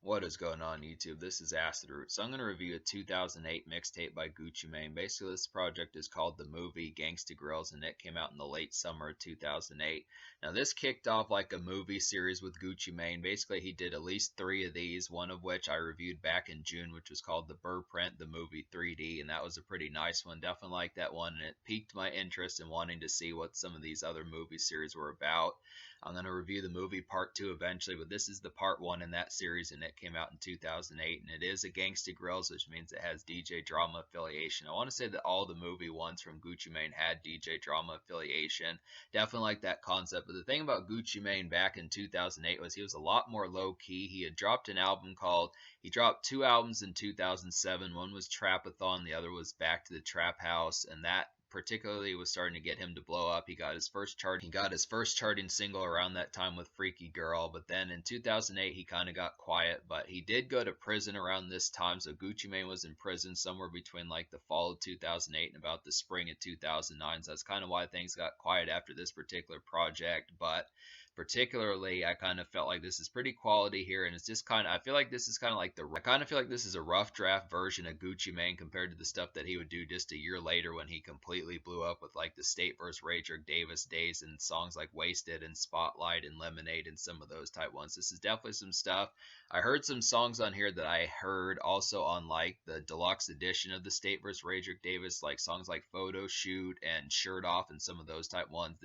What is going on YouTube? This is Acid Root. So I'm going to review a 2008 mixtape by Gucci Mane. Basically, this project is called The Movie Gangsta Grillz, and it came out in the late summer of 2008. Now, this kicked off like a movie series with Gucci Mane. Basically, he did at least 3 of these, one of which I reviewed back in June, which was called The Burprint, The Movie 3D, and that was a pretty nice one. Definitely liked that one, and it piqued my interest in wanting to see what some of these other movie series were about. I'm going to review the movie part 2 eventually, but this is the part 1 in that series, and it came out in 2008, and it is a Gangsta Grillz, which means it has DJ Drama affiliation. I want to say that all the movie ones from Gucci Mane had DJ Drama affiliation. Definitely like that concept, but the thing about Gucci Mane back in 2008 was he was a lot more low-key. He had dropped an album called, he dropped 2 albums in 2007. One was Trapathon, the other was Back to the Trap House, and that particularly was starting to get him to blow up. He got his first charting single around that time with Freaky Girl, but then in 2008 he kind of got quiet, but he did go to prison around this time. So Gucci Mane was in prison somewhere between like the fall of 2008 and about the spring of 2009. So that's kind of why things got quiet after this particular project, but particularly I kind of felt like this is pretty quality here, and it's just kind of, I feel like this is kind of like I kind of feel like this is a rough draft version of Gucci Mane compared to the stuff that he would do just a year later when he completely blew up with like the State vs. Rager Davis days and songs like Wasted and Spotlight and Lemonade and some of those type ones. This is definitely some stuff. I heard some songs on here that I heard also on like the deluxe edition of the State vs. Rager Davis, like songs like Photo Shoot and Shirt Off and some of those type ones.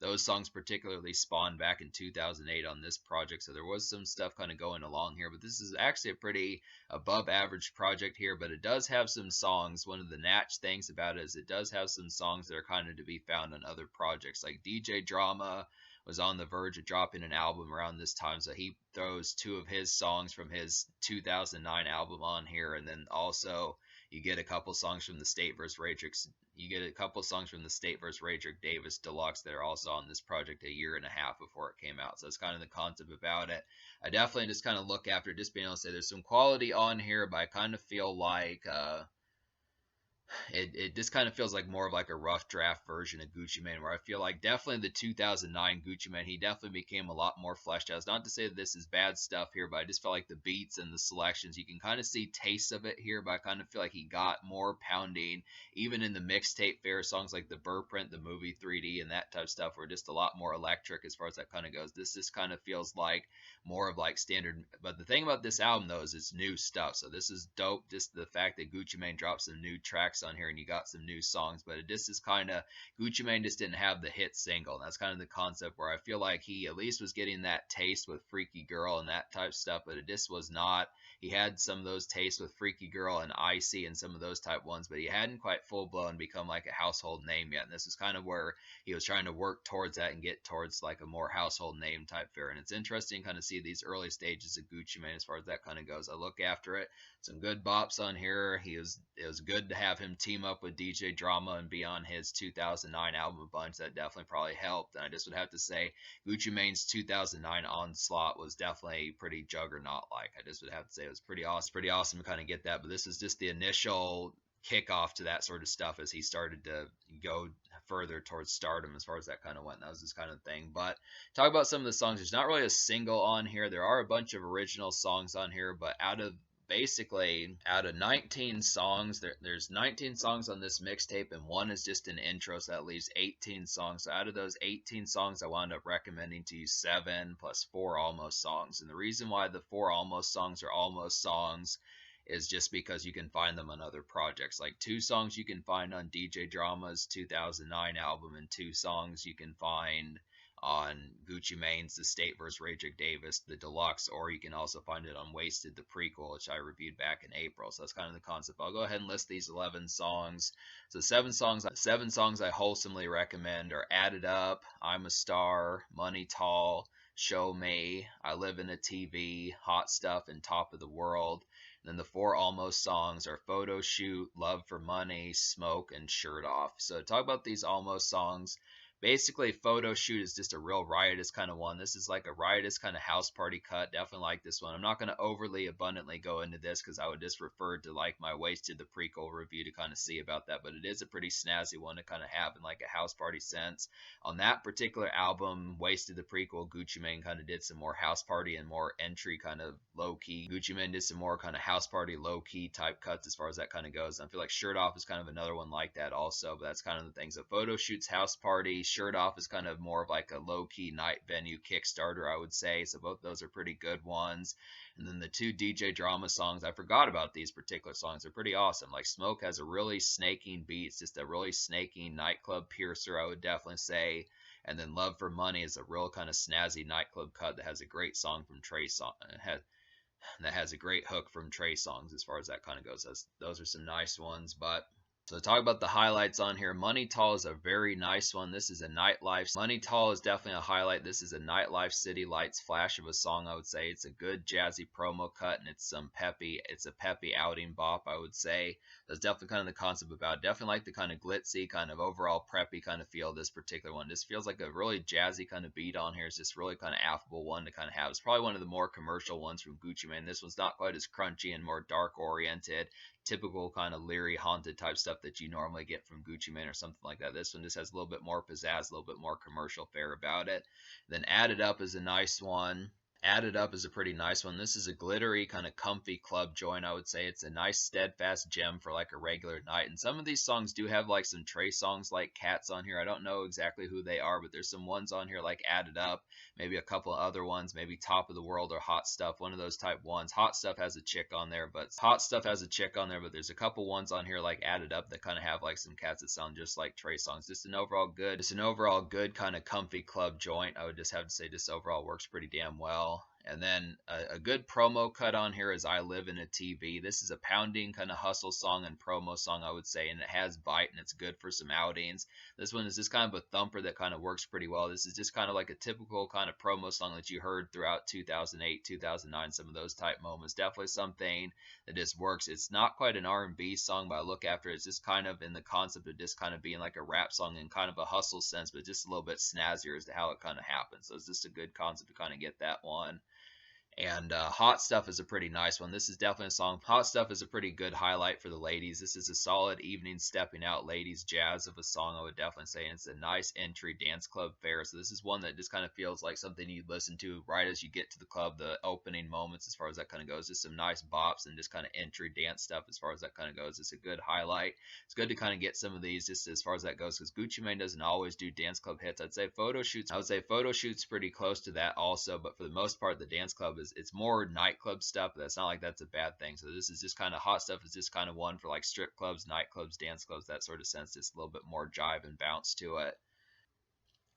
Those songs particularly spawned back in 2008 on this project, so there was some stuff kind of going along here, but this is actually a pretty above average project here, but it does have some songs. One of the Natch things about it is it does have some songs that are kind of to be found on other projects, like DJ Drama was on the verge of dropping an album around this time, so he throws 2 of his songs from his 2009 album on here, and then also you get a couple songs from the State vs. Rager. You get a couple songs from the State vs. Rager Davis Deluxe that are also on this project a year and a half before it came out. So that's kind of the concept about it. I definitely just kind of look after just being able to say there's some quality on here, but I kind of feel like it just kind of feels like more of like a rough draft version of Gucci Mane, where I feel like definitely the 2009 Gucci Mane, he definitely became a lot more fleshed out. It's not to say that this is bad stuff here, but I just felt like the beats and the selections, you can kind of see tastes of it here, but I kind of feel like he got more pounding, even in the mixtape fare songs like the Burprint, the Movie 3D, and that type of stuff were just a lot more electric as far as that kind of goes. This just kind of feels like more of like standard, but the thing about this album though is it's new stuff, so this is dope. Just the fact that Gucci Mane dropped some new tracks on here and you got some new songs, but it just is kind of, Gucci Mane just didn't have the hit single, and that's kind of the concept where I feel like he at least was getting that taste with Freaky Girl and that type of stuff, but it just was not. He had some of those tastes with Freaky Girl and Icy and some of those type ones, but he hadn't quite full blown become like a household name yet, and this is kind of where he was trying to work towards that and get towards like a more household name type fare. And it's interesting kind of see these early stages of Gucci Mane as far as that kind of goes. I look after it. Some good bops on here. It was good to have him team up with DJ Drama and be on his 2009 album a bunch. That definitely probably helped. And I just would have to say Gucci Mane's 2009 Onslaught was definitely pretty juggernaut-like. I just would have to say it was pretty awesome to kind of get that. But this is just the initial kickoff to that sort of stuff as he started to go further towards stardom as far as that kind of went. That was this kind of thing. But talk about some of the songs. There's not really a single on here. There are a bunch of original songs on here, but out of 19 songs, there's 19 songs on this mixtape, and one is just an intro, so that leaves 18 songs. So out of those 18 songs, I wound up recommending to you 7 plus 4 almost songs. And the reason why the 4 almost songs are almost songs is just because you can find them on other projects. Like 2 songs you can find on DJ Drama's 2009 album, and 2 songs you can find on Gucci Mane's The State vs. Rager Davis, the deluxe, or you can also find it on Wasted, the prequel, which I reviewed back in April. So that's kind of the concept. I'll go ahead and list these 11 songs. So 7 songs I wholesomely recommend are Added Up, I'm a Star, Money Tall, Show Me, I Live in a TV, Hot Stuff, and Top of the World. And then the 4 almost songs are Photo Shoot, Love for Money, Smoke, and Shirt Off. So talk about these almost songs. Basically, Photo Shoot is just a real riotous kind of one. This is like a riotous kind of house party cut. Definitely like this one. I'm not going to overly abundantly go into this because I would just refer to like my Wasted the Prequel review to kind of see about that. But it is a pretty snazzy one to kind of have in like a house party sense. On that particular album, Wasted the Prequel, Gucci Mane kind of did some more house party and more entry kind of low key. Gucci Mane did some more kind of house party low key type cuts as far as that kind of goes. And I feel like Shirt Off is kind of another one like that also. But that's kind of the things. So Photo Shoot's house party. Shirt Off is kind of more of like a low-key night venue Kickstarter, I would say. So both those are pretty good ones. And then the two DJ Drama songs, I forgot about these particular songs. They're pretty awesome. Like Smoke has a really snaking beat. It's just a really snaking nightclub piercer, I would definitely say. And then Love for Money is a real kind of snazzy nightclub cut that has a great song from Trey Song. That has a great hook from Trey Songs as far as that kind of goes. Those are some nice ones, but so to talk about the highlights on here, Money Tall is a very nice one. This is a nightlife. Money Tall is definitely a highlight. This is a nightlife city lights flash of a song, I would say. It's a good jazzy promo cut and it's a peppy outing bop, I would say. That's definitely kind of the concept about it. Definitely like the kind of glitzy, kind of overall preppy kind of feel of this particular one. This feels like a really jazzy kind of beat on here. It's just really kind of affable one to kind of have. It's probably one of the more commercial ones from Gucci Mane. This one's not quite as crunchy and more dark oriented, typical kind of leery haunted type stuff that you normally get from Gucci Mane or something like that. This one just has a little bit more pizzazz, a little bit more commercial fare about it. Then Added Up is a nice one. Added Up is a pretty nice one. This is a glittery kind of comfy club joint, I would say. It's a nice steadfast gem for like a regular night. And some of these songs do have like some Trey songs like Cats on here. I don't know exactly who they are, but there's some ones on here like Added Up, maybe a couple of other ones, maybe Top of the World or Hot Stuff, one of those type ones. Hot Stuff has a chick on there, but there's a couple ones on here like Added Up that kind of have like some cats that sound just like Trey songs. Just an overall good kind of comfy club joint. I would just have to say this overall works pretty damn well. And then a good promo cut on here is I Live in a TV. This is a pounding kind of hustle song and promo song, I would say, and it has bite and it's good for some outings. This one is just kind of a thumper that kind of works pretty well. This is just kind of like a typical kind of promo song that you heard throughout 2008, 2009, some of those type moments. Definitely something that just works. It's not quite an R&B song, but I look after it, it's just kind of in the concept of just kind of being like a rap song in kind of a hustle sense, but just a little bit snazzier as to how it kind of happens. So it's just a good concept to kind of get that one. And Hot Stuff is a pretty nice one. This is definitely a song. Hot Stuff is a pretty good highlight for the ladies. This is a solid evening stepping out ladies jazz of a song, I would definitely say. And it's a nice entry dance club fare. So this is one that just kind of feels like something you'd listen to right as you get to the club, the opening moments as far as that kind of goes. Just some nice bops and just kind of entry dance stuff as far as that kind of goes. It's a good highlight. It's good to kind of get some of these just as far as that goes because Gucci Mane doesn't always do dance club hits. I would say Photo Shoot's pretty close to that also, but for the most part the dance club it's more nightclub stuff, but that's not like that's a bad thing. So this is just kind of Hot Stuff is just kind of one for like strip clubs, nightclubs, dance clubs, that sort of sense. Just a little bit more jive and bounce to it.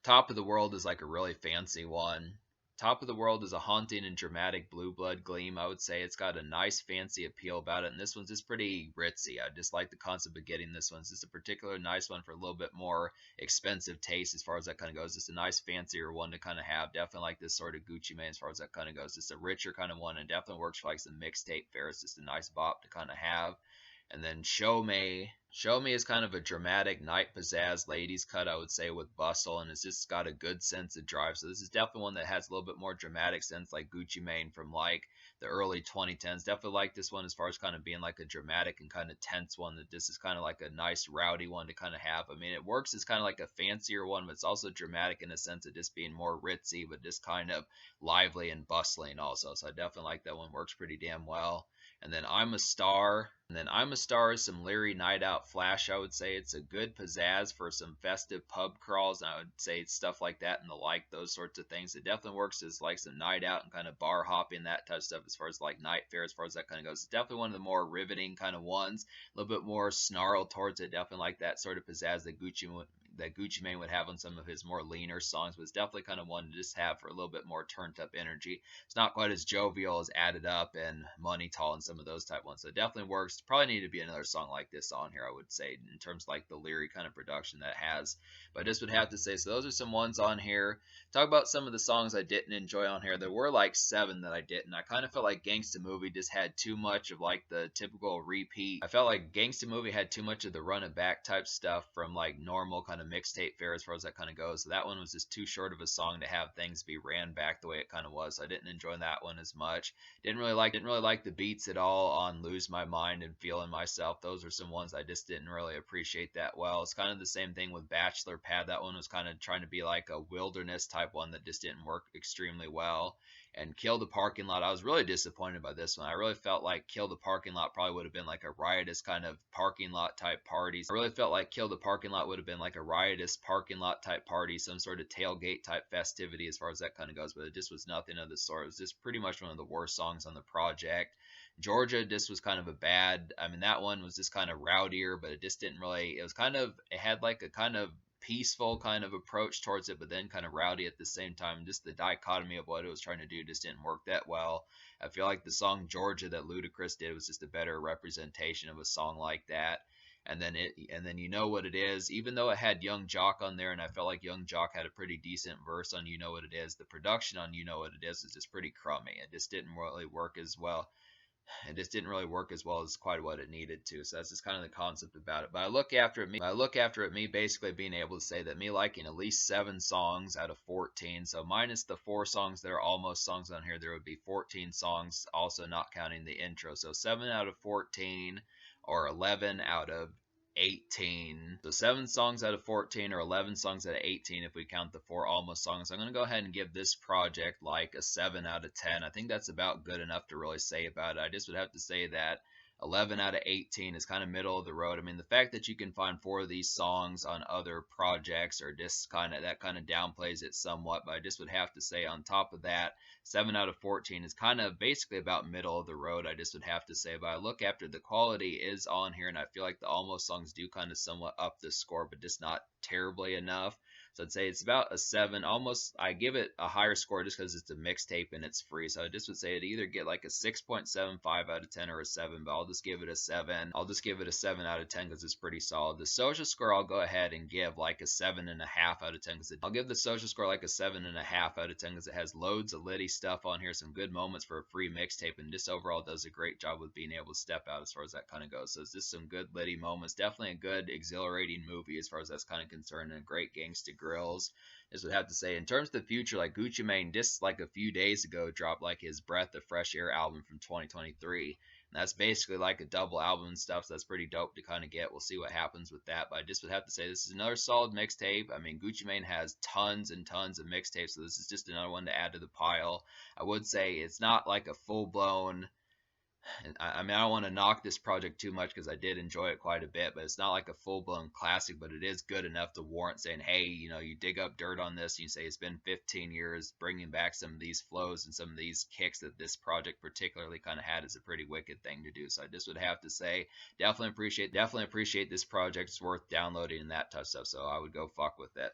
Top of the World is like a really fancy one. Top of the World is a haunting and dramatic blue blood gleam. I would say it's got a nice fancy appeal about it, and this one's just pretty ritzy. I just like the concept of getting this one. It's just a particular nice one for a little bit more expensive taste as far as that kind of goes. Just a nice fancier one to kind of have. Definitely like this sort of Gucci Mane as far as that kind of goes. Just a richer kind of one, and definitely works for like some mixtape fare. It's just a nice bop to kind of have. And then Show Me. Show Me is kind of a dramatic night pizzazz ladies cut, I would say, with bustle, and it's just got a good sense of drive. So this is definitely one that has a little bit more dramatic sense, like Gucci Mane from like the early 2010s. Definitely like this one as far as kind of being like a dramatic and kind of tense one. That this is kind of like a nice rowdy one to kind of have. I mean, it works as kind of like a fancier one, but it's also dramatic in a sense of just being more ritzy, but just kind of lively and bustling also. So I definitely like that one. Works pretty damn well. And then I'm a Star. Is some leery night out flash, I would say. It's a good pizzazz for some festive pub crawls, and I would say it's stuff like that and the like, those sorts of things. It definitely works as like some night out and kind of bar hopping, that type of stuff as far as like night fare, as far as that kind of goes. It's definitely one of the more riveting kind of ones, a little bit more snarl towards it, definitely like that sort of pizzazz that Gucci Mane would have on some of his more leaner songs, but it's definitely kind of one to just have for a little bit more turned up energy. It's not quite as jovial as Added Up and Money Tall and some of those type ones. So it definitely works. Probably need to be another song like this on here, I would say, in terms of like the lyric kind of production that it has. But I just would have to say, so those are some ones on here. Talk about some of the songs I didn't enjoy on here. There were like 7 that I didn't. I kind of felt like Gangsta Movie just had too much of like the typical repeat. I felt like Gangsta Movie had too much of the run it back type stuff from like normal kind of mixtape fare as far as that kind of goes. So that one was just too short of a song to have things be ran back the way it kind of was. So I didn't enjoy that one as much. Didn't really like the beats at all on Lose My Mind and Feeling Myself. Those are some ones I just didn't really appreciate that well. It's kind of the same thing with Bachelor Pad. That one was kind of trying to be like a wilderness type one that just didn't work extremely well. And Kill the Parking Lot, I was really disappointed by this one. I really felt like Kill the Parking Lot probably would have been like a riotous kind of parking lot type party. I really felt like Kill the Parking Lot would have been like a riotous parking lot type party, some sort of tailgate type festivity as far as that kind of goes, but it just was nothing of the sort. It was just pretty much one of the worst songs on the project. Georgia just was kind of a bad, I mean, that one was just kind of rowdier, but it just didn't really, it was kind of, it had like a kind of peaceful kind of approach towards it, but then kind of rowdy at the same time. Just the dichotomy of what it was trying to do just didn't work that well. I feel like the song Georgia that Ludacris did was just a better representation of a song like that. And then You Know What It Is, even though it had Young Jock on there, and I felt like Young Jock had a pretty decent verse on You Know What It Is, the production on You Know What It Is just pretty crummy. It just didn't really work as well. It just didn't really work as well as quite what it needed to. So that's just kind of the concept about it. But I look after it, me basically being able to say that me liking at least 7 songs out of 14. So minus the 4 songs that are almost songs on here, there would be 14 songs, also not counting the intro. So 7 out of 14 or 11 out of 18. So 7 songs out of 14 or 11 songs out of 18 if we count the 4 almost songs. I'm going to go ahead and give this project like a 7 out of 10. I think that's about good enough to really say about it. I just would have to say that 11 out of 18 is kind of middle of the road. I mean, the fact that you can find 4 of these songs on other projects or just kind of that kind of downplays it somewhat, but I just would have to say on top of that, 7 out of 14 is kind of basically about middle of the road. I just would have to say, but I look after the quality is on here, and I feel like the almost songs do kind of somewhat up the score, but just not terribly enough. So I'd say it's about a 7. Almost, I give it a higher score just because it's a mixtape and it's free. So I just would say it'd either get like a 6.75 out of 10 or a 7, but I'll just give it a 7. I'll just give it a 7 out of 10 because it's pretty solid. The social score, I'll go ahead and give like a 7.5 out of 10 because I'll give the social score like a 7.5 out of 10 because it has loads of litty stuff on here, some good moments for a free mixtape, and just overall does a great job with being able to step out as far as that kind of goes. So it's just some good litty moments. Definitely a good, exhilarating movie as far as that's kind of concerned, and a great Gangsta Grillz. This would have to say in terms of the future, like Gucci Mane just like a few days ago dropped like his Breath of Fresh Air album from 2023. And that's basically like a double album and stuff, so that's pretty dope to kind of get. We'll see what happens with that, but I just would have to say this is another solid mixtape. I mean, Gucci Mane has tons and tons of mixtapes, so this is just another one to add to the pile. I would say it's not like a full-blown, I mean, I don't want to knock this project too much because I did enjoy it quite a bit, but it's not like a full-blown classic, but it is good enough to warrant saying, hey, you know, you dig up dirt on this and you say it's been 15 years, bringing back some of these flows and some of these kicks that this project particularly kind of had is a pretty wicked thing to do. So I just would have to say, definitely appreciate this project. It's worth downloading and that type of stuff, so I would go fuck with it.